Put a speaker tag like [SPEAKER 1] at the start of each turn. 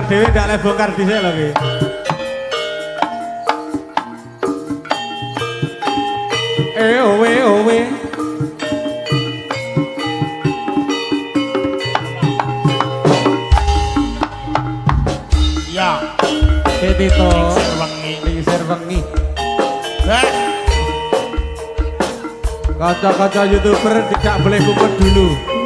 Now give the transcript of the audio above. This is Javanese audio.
[SPEAKER 1] dhewe ndak le bongkar dhisik lho iki. Owe owe.
[SPEAKER 2] Ya.
[SPEAKER 1] Tito.
[SPEAKER 2] Pingsir wengi.
[SPEAKER 1] Kaca-kaca YouTuber tidak boleh kumpul dulu.